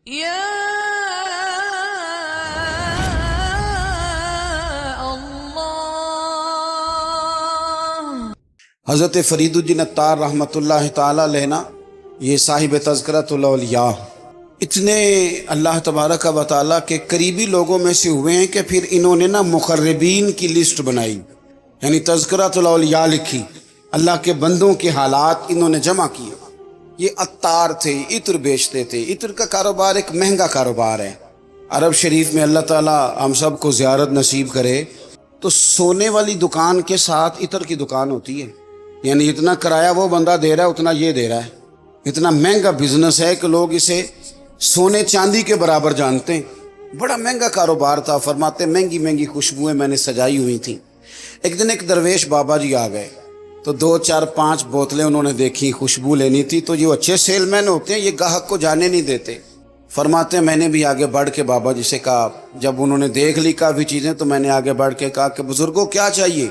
یا اللہ۔ حضرت فرید الدین عطار رحمۃ اللہ تعالی علیہ نا، یہ صاحب تذکرۃ الاولیاء، اتنے اللہ تبارک و تعالیٰ کے قریبی لوگوں میں سے ہوئے ہیں کہ پھر انہوں نے نا مقربین کی لسٹ بنائی، یعنی تذکرۃ الاولیاء لکھی، اللہ کے بندوں کے حالات انہوں نے جمع کیے۔ یہ عطار تھے، عطر بیچتے تھے۔ عطر کا کاروبار ایک مہنگا کاروبار ہے۔ عرب شریف میں اللہ تعالیٰ ہم سب کو زیارت نصیب کرے تو سونے والی دکان کے ساتھ عطر کی دکان ہوتی ہے، یعنی اتنا کرایہ وہ بندہ دے رہا ہے اتنا یہ دے رہا ہے۔ اتنا مہنگا بزنس ہے کہ لوگ اسے سونے چاندی کے برابر جانتے ہیں۔ بڑا مہنگا کاروبار تھا۔ فرماتے مہنگی مہنگی خوشبوئیں میں نے سجائی ہوئی تھیں۔ ایک دن ایک درویش بابا جی آ گئے تو 2 4 5 بوتلیں انہوں نے دیکھی، خوشبو لینی تھی۔ تو جو اچھے سیل مین ہوتے ہیں یہ گاہک کو جانے نہیں دیتے۔ فرماتے ہیں میں نے بھی آگے بڑھ کے بابا جی سے کہا، جب انہوں نے دیکھ لی کافی چیزیں تو میں نے آگے بڑھ کے کہا کہ بزرگوں کیا چاہیے،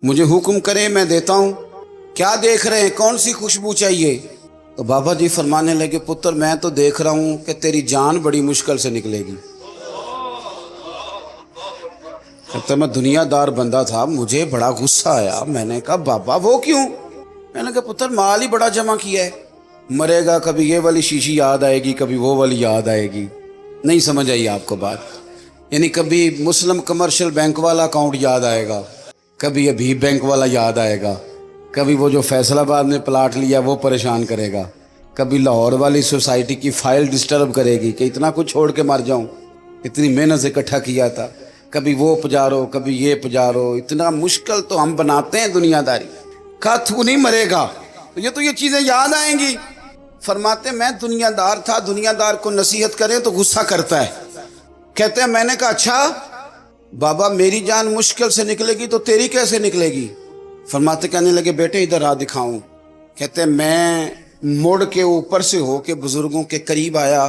مجھے حکم کریں میں دیتا ہوں، کیا دیکھ رہے ہیں، کون سی خوشبو چاہیے؟ تو بابا جی فرمانے لگے پتر میں تو دیکھ رہا ہوں کہ تیری جان بڑی مشکل سے نکلے گی۔ کہتا میں دنیا دار بندہ تھا، مجھے بڑا غصہ آیا۔ میں نے کہا بابا وہ کیوں؟ میں نے کہا پتر مال ہی بڑا جمع کیا ہے، مرے گا کبھی یہ والی شیشی یاد آئے گی، کبھی وہ والی یاد آئے گی۔ نہیں سمجھ آئی آپ کو بات؟ یعنی کبھی مسلم کمرشل بینک والا اکاؤنٹ یاد آئے گا، کبھی ابھی بینک والا یاد آئے گا، کبھی وہ جو فیصل آباد میں پلاٹ لیا وہ پریشان کرے گا، کبھی لاہور والی سوسائٹی کی فائل ڈسٹرب کرے گی کہ اتنا کچھ چھوڑ کے مر جاؤں، اتنی محنت سے اکٹھا کیا تھا، کبھی وہ پجارو کبھی یہ پجارو۔ اتنا مشکل تو ہم بناتے ہیں دنیا داری۔ کہا تو نہیں مرے گا تو یہ چیزیں یاد آئیں گی۔ فرماتے میں دنیا دار تھا، دنیا دار کو نصیحت کریں تو غصہ کرتا ہے۔ کہتے ہیں میں نے کہا اچھا بابا میری جان مشکل سے نکلے گی تو تیری کیسے نکلے گی؟ فرماتے کہنے لگے بیٹے ادھر آ دکھاؤں۔ کہتے میں مڑ کے اوپر سے ہو کے بزرگوں کے قریب آیا،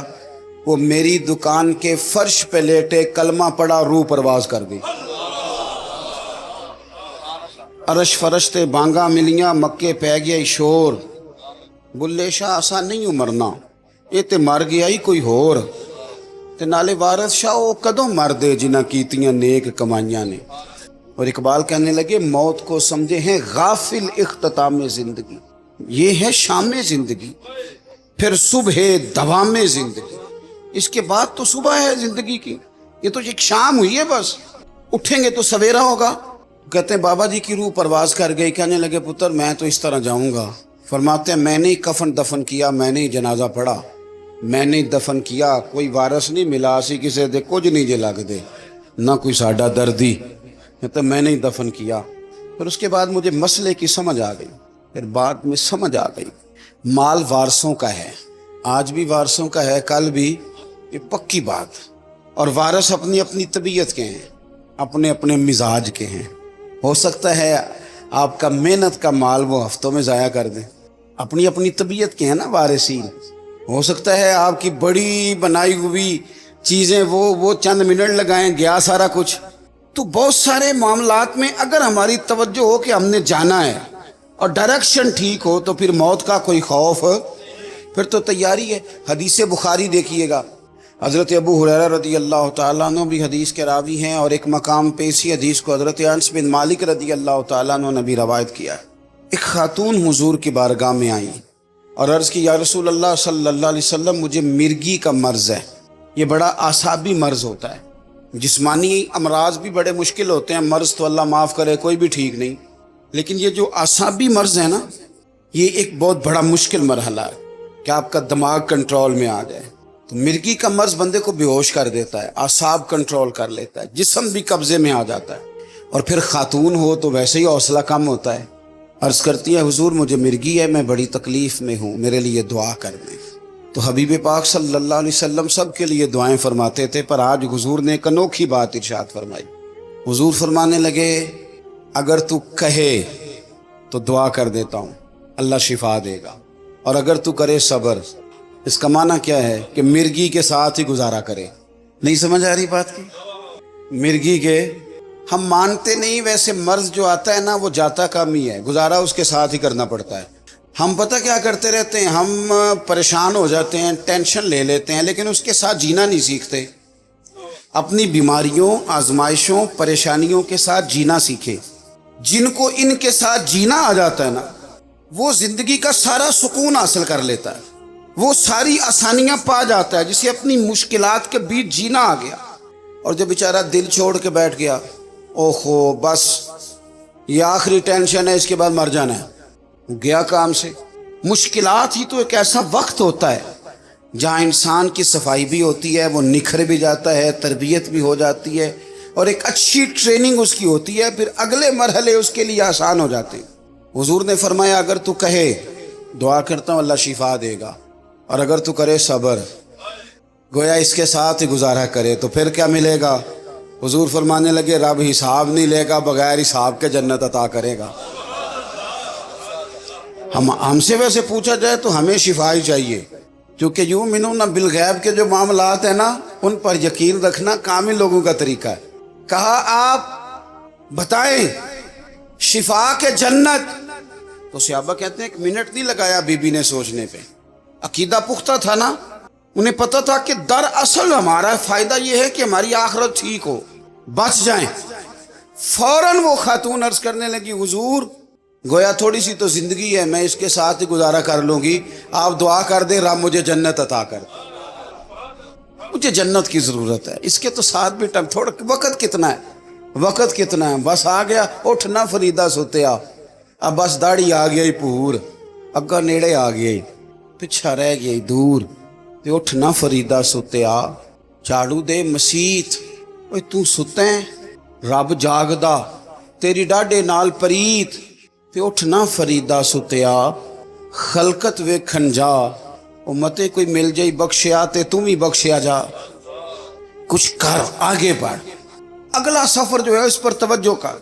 وہ میری دکان کے فرش پہ لیٹے کلمہ پڑا، روح پرواز کر گئی۔ عرش فرشتے بانگا ملیاں، مکے پہ گیا شور، بلے شاہ آسان نہیں ہوں مرنا، یہ تے مر گیا ہی کوئی ہور، تے نالے وارث شاہ وہ کدوں مر دے جنہ کیتیاں نیک کمائیاں نے۔ اور اقبال کہنے لگے موت کو سمجھے ہیں غافل اختتام زندگی، یہ ہے شام زندگی، پھر صبح دوام زندگی، اس کے بعد تو صبح ہے زندگی کی، یہ تو ایک شام ہوئی ہے، بس اٹھیں گے تو سویرا ہوگا۔ کہتے ہیں بابا جی کی روح پرواز کر گئی۔ کہنے لگے پتر میں تو اس طرح جاؤں گا۔ فرماتے ہیں میں نے کفن دفن کیا، میں نے جنازہ پڑھا، میں نے دفن کیا، کوئی وارث نہیں ملا، اسی کسے دے کچھ نہیں جے لگ دے، نہ کوئی ساڈا دردی۔ کہتے ہیں میں نے دفن کیا۔ پھر اس کے بعد مجھے مسئلے کی سمجھ آ گئی، پھر بعد میں سمجھ آ گئی مال وارثوں کا ہے، آج بھی وارثوں کا ہے، کل بھی، یہ پکی بات۔ اور وارث اپنی اپنی طبیعت کے ہیں، اپنے اپنے مزاج کے ہیں۔ ہو سکتا ہے آپ کا محنت کا مال وہ ہفتوں میں ضائع کر دیں، اپنی اپنی طبیعت کے ہیں نا وارثین۔ ہو سکتا ہے آپ کی بڑی بنائی ہوئی چیزیں وہ چند منٹ لگائیں، گیا سارا کچھ۔ تو بہت سارے معاملات میں اگر ہماری توجہ ہو کہ ہم نے جانا ہے اور ڈائریکشن ٹھیک ہو تو پھر موت کا کوئی خوف، پھر تو تیاری ہے۔ حدیث بخاری دیکھیے گا، حضرت ابو ہریرہ رضی اللہ تعالیٰ عنہ بھی حدیث کے راوی ہیں، اور ایک مقام پہ اسی حدیث کو حضرت انس بن مالک رضی اللہ تعالیٰ عنہ نے بھی روایت کیا ہے۔ ایک خاتون حضور کی بارگاہ میں آئیں اور عرض کی یا رسول اللہ صلی اللہ علیہ وسلم مجھے مرگی کا مرض ہے، یہ بڑا اعصابی مرض ہوتا ہے، جسمانی امراض بھی بڑے مشکل ہوتے ہیں، مرض تو اللہ معاف کرے کوئی بھی ٹھیک نہیں، لیکن یہ جو اعصابی مرض ہے نا یہ ایک بہت بڑا مشکل مرحلہ ہے کہ آپ کا دماغ کنٹرول میں آ جائے۔ تو مرگی کا مرض بندے کو بے ہوش کر دیتا ہے، اعصاب کنٹرول کر لیتا ہے، جسم بھی قبضے میں آ جاتا ہے، اور پھر خاتون ہو تو ویسے ہی حوصلہ کم ہوتا ہے۔ عرض کرتی ہے حضور مجھے مرگی ہے، میں بڑی تکلیف میں ہوں، میرے لیے دعا کر دیں۔ تو حبیب پاک صلی اللہ علیہ وسلم سب کے لیے دعائیں فرماتے تھے، پر آج حضور نے ایک انوکھی بات ارشاد فرمائی۔ حضور فرمانے لگے اگر تو کہے تو دعا کر دیتا ہوں، اللہ شفا دے گا، اور اگر تو کرے صبر، اس کا معنی کیا ہے کہ مرگی کے ساتھ ہی گزارا کرے۔ نہیں سمجھ آ رہی بات کی؟ مرگی کے ہم مانتے نہیں، ویسے مرض جو آتا ہے نا وہ جاتا کم ہی ہے، گزارا اس کے ساتھ ہی کرنا پڑتا ہے۔ ہم پتہ کیا کرتے رہتے ہیں، ہم پریشان ہو جاتے ہیں، ٹینشن لے لیتے ہیں، لیکن اس کے ساتھ جینا نہیں سیکھتے۔ اپنی بیماریوں، آزمائشوں، پریشانیوں کے ساتھ جینا سیکھے۔ جن کو ان کے ساتھ جینا آ جاتا ہے نا، وہ زندگی کا سارا سکون حاصل کر لیتا ہے، وہ ساری آسانیاں پا جاتا ہے، جسے اپنی مشکلات کے بیچ جینا آ گیا۔ اور جب بیچارہ دل چھوڑ کے بیٹھ گیا، اوہو بس یہ آخری ٹینشن ہے، اس کے بعد مر جانا ہے، گیا کام سے۔ مشکلات ہی تو ایک ایسا وقت ہوتا ہے جہاں انسان کی صفائی بھی ہوتی ہے، وہ نکھر بھی جاتا ہے، تربیت بھی ہو جاتی ہے، اور ایک اچھی ٹریننگ اس کی ہوتی ہے، پھر اگلے مرحلے اس کے لیے آسان ہو جاتے ہیں۔ حضور نے فرمایا اگر تو کہے دعا کرتا ہوں اللہ شفا دے گا، اور اگر تو کرے صبر، گویا اس کے ساتھ ہی گزارا کرے، تو پھر کیا ملے گا؟ حضور فرمانے لگے رب حساب نہیں لے گا، بغیر حساب کے جنت عطا کرے گا۔ ہم سے ویسے پوچھا جائے تو ہمیں شفا ہی چاہیے، کیونکہ یؤمنون بالغیب کے جو معاملات ہیں نا، ان پر یقین رکھنا کامل لوگوں کا طریقہ ہے۔ کہا آپ بتائیں شفا کے جنت، تو صحابہ کہتے ہیں ایک منٹ نہیں لگایا بی بی نے سوچنے پہ، عقیدہ پختہ تھا نا، انہیں پتہ تھا کہ دراصل ہمارا فائدہ یہ ہے کہ ہماری آخرت ٹھیک ہو، بچ جائیں۔ فوراً وہ خاتون عرض کرنے لگی حضور گویا تھوڑی سی تو زندگی ہے، میں اس کے ساتھ ہی گزارا کر لوں گی، آپ دعا کر دیں رب مجھے جنت عطا کر، مجھے جنت کی ضرورت ہے۔ اس کے تو ساتھ بھی ٹائم، تھوڑا وقت کتنا ہے، وقت کتنا ہے، بس آ گیا اٹھنا فریدا ستیا، اب بس داڑھی آ گئی پور، اگا نیڑے آ گئی، پچھا رہ گئی دور، تے اٹھنا فریدا ستیا، جھاڑو دے مسیت، اوے تو ستیں رب جاگدا، تیری ڈاڈے نال پریت، تے اٹھنا فریدا ستیا، خلقت ویکھن جا، امتے کوئی مل جائی بخشیا تے تم ہی بخشیا جا، کچھ کر آگے بڑھ، اگلا سفر جو ہے اس پر توجہ کر۔